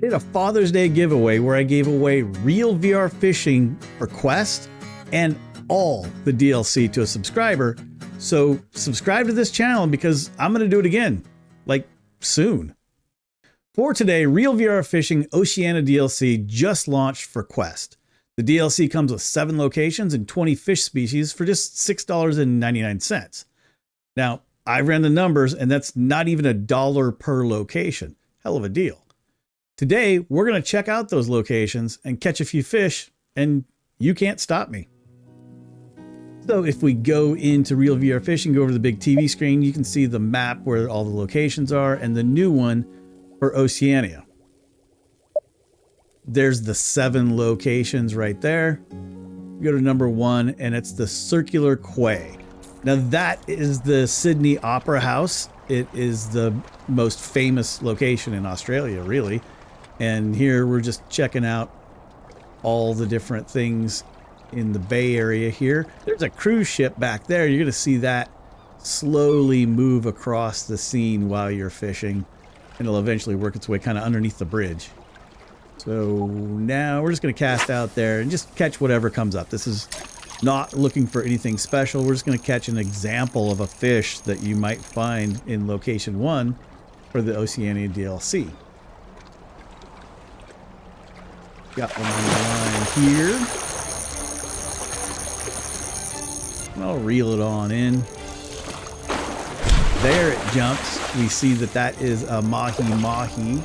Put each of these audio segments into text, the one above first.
I did a Father's Day giveaway where I gave away real VR fishing for Quest and all the DLC to a subscriber. So subscribe to this channel because I'm going to do it again, like soon. For today, Real VR Fishing Oceania DLC just launched for Quest. The DLC comes with 7 locations and 20 fish species for just $6.99. Now, I ran the numbers and that's not even $1 per location. Hell of a deal. Today, we're going to check out those locations and catch a few fish, and you can't stop me. So if we go into Real VR Fishing, go over to the big TV screen, you can see the map where all the locations are and the new one for Oceania. There's the 7 locations right there. We go to number 1 and it's the circular Quay. Now that is the Sydney Opera House. It is the most famous location in Australia, really. And here we're just checking out all the different things in the Bay Area here. There's a cruise ship back there. You're going to see that slowly move across the scene while you're fishing. And it'll eventually work its way kind of underneath the bridge. So now we're just going to cast out there and just catch whatever comes up. This is not looking for anything special. We're just going to catch an example of a fish that you might find in location 1 for the Oceania DLC. Got one on the line here. And I'll reel it on in. There it jumps. We see that that is a mahi-mahi.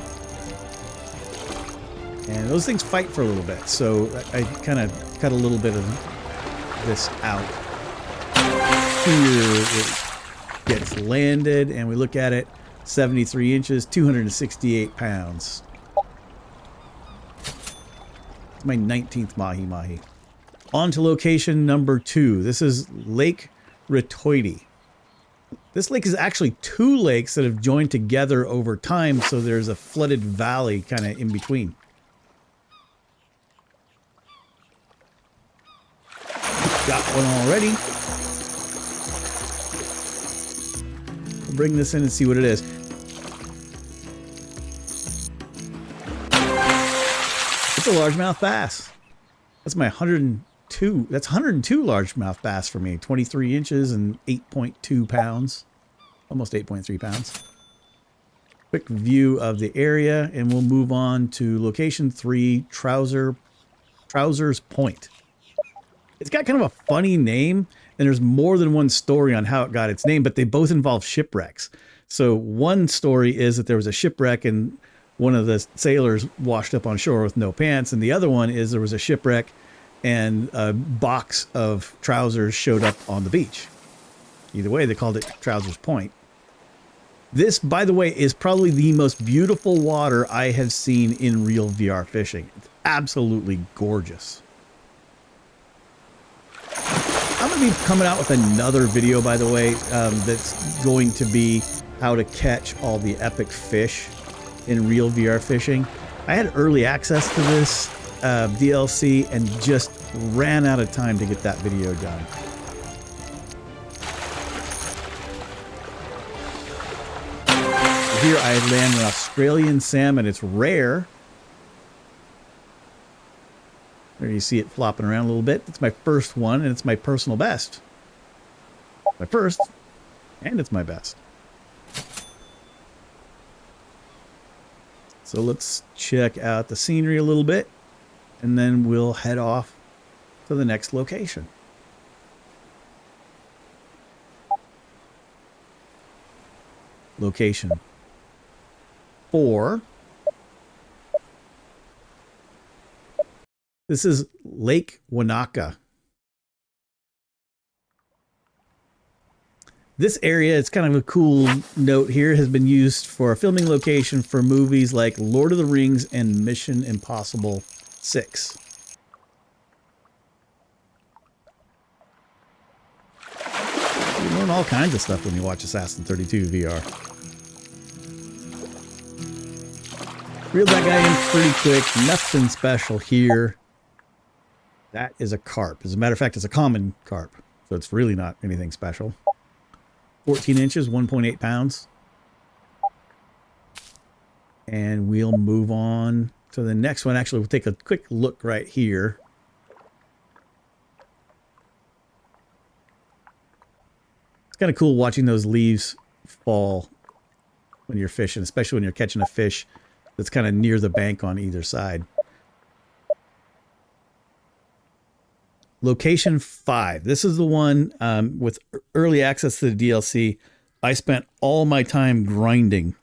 And those things fight for a little bit. So I kind of cut a little bit of this out. Here it gets landed and we look at it. 73 inches, 268 pounds. It's my 19th mahi-mahi. On to location number 2. This is Lake Rotoiti. This lake is actually 2 lakes that have joined together over time, so there's a flooded valley kind of in between. Got one already. We'll bring this in and see what it is. It's a largemouth bass. That's my 102. That's 102 largemouth bass for me. 23 inches and 8.2 pounds. Almost 8.3 pounds. Quick view of the area, and we'll move on to location 3, Trousers Point. It's got kind of a funny name, and there's more than one story on how it got its name, but they both involve shipwrecks. So one story is that there was a shipwreck and one of the sailors washed up on shore with no pants, and the other one is there was a shipwreck and a box of trousers showed up on the beach. Either way, they called it Trousers Point. This, by the way, is probably the most beautiful water I have seen in real VR fishing. It's absolutely gorgeous. I'm going to be coming out with another video, by the way, that's going to be how to catch all the epic fish in real VR fishing. I had early access to this DLC and just ran out of time to get that video done. Here I land an Australian salmon. It's rare. There you see it flopping around a little bit. It's my first one, and it's my personal best. My first, and it's my best. So let's check out the scenery a little bit, and then we'll head off to the next location. Location 4. This is Lake Wanaka. This area, it's kind of a cool note here, has been used for a filming location for movies like Lord of the Rings and Mission Impossible 6. You learn all kinds of stuff when you watch Assassin 32 VR. Reeled that guy in pretty quick. Nothing special here. That is a carp. As a matter of fact, it's a common carp, so it's really not anything special. 14 inches, 1.8 pounds. And we'll move on to the next one. Actually, we'll take a quick look right here. It's kind of cool watching those leaves fall when you're fishing, especially when you're catching a fish that's kind of near the bank on either side. Location 5. This is the one with early access to the DLC. I spent all my time grinding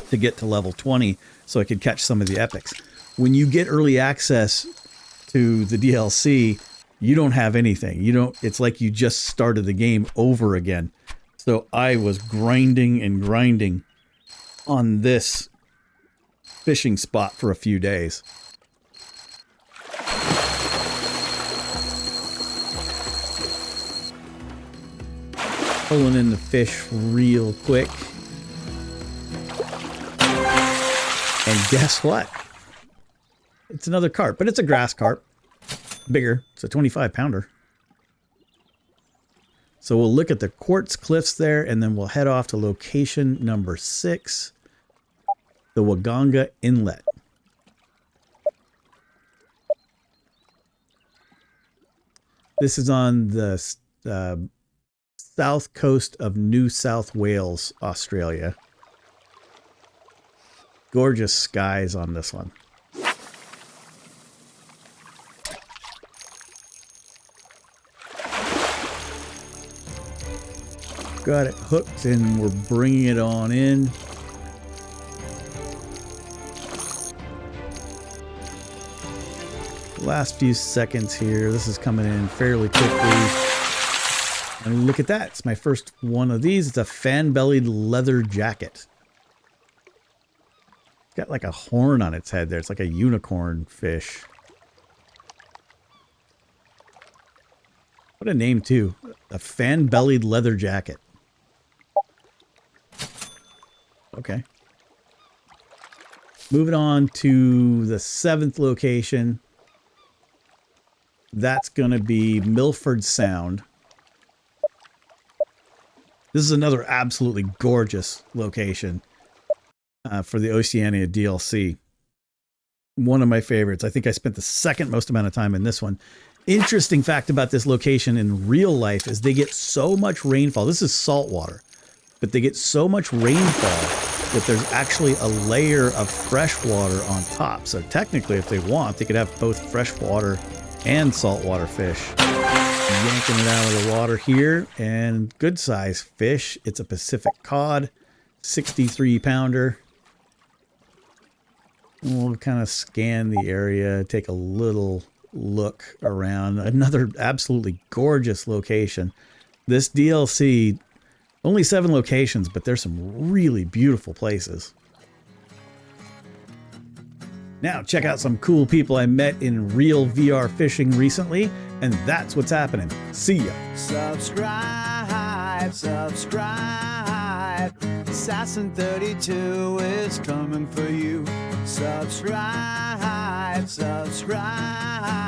to get to level 20 so I could catch some of the epics. When you get early access to the DLC, you don't have anything. It's like you just started the game over again. So I was grinding and grinding on this fishing spot for a few days. Pulling in the fish real quick. And guess what? It's another carp, but it's a grass carp. Bigger. It's a 25-pounder. So we'll look at the quartz cliffs there, and then we'll head off to location number 6, the Waganga Inlet. This is on the south coast of New South Wales, Australia. Gorgeous skies on this one. Got it hooked and we're bringing it on in. Last few seconds here. This is coming in fairly quickly. And look at that. It's my first one of these. It's a fan-bellied leather jacket. It's got like a horn on its head there. It's like a unicorn fish. What a name too. A fan-bellied leather jacket. Okay. Moving on to the 7th location. That's going to be Milford Sound. This is another absolutely gorgeous location for the Oceania DLC. One of my favorites. I think I spent the second most amount of time in this one. Interesting fact about this location in real life is they get so much rainfall. This is saltwater, but they get so much rainfall that there's actually a layer of fresh water on top. So technically, if they want, they could have both freshwater and saltwater fish. Yanking it out of the water here, and good size fish. It's a Pacific cod, 63-pounder. We'll kind of scan the area, take a little look around. Another absolutely gorgeous location. This DLC, only 7 locations, but there's some really beautiful places. Now check out some cool people I met in real VR fishing recently, and that's what's happening. See ya. Subscribe, subscribe. Assassin 32 is coming for you. Subscribe, subscribe.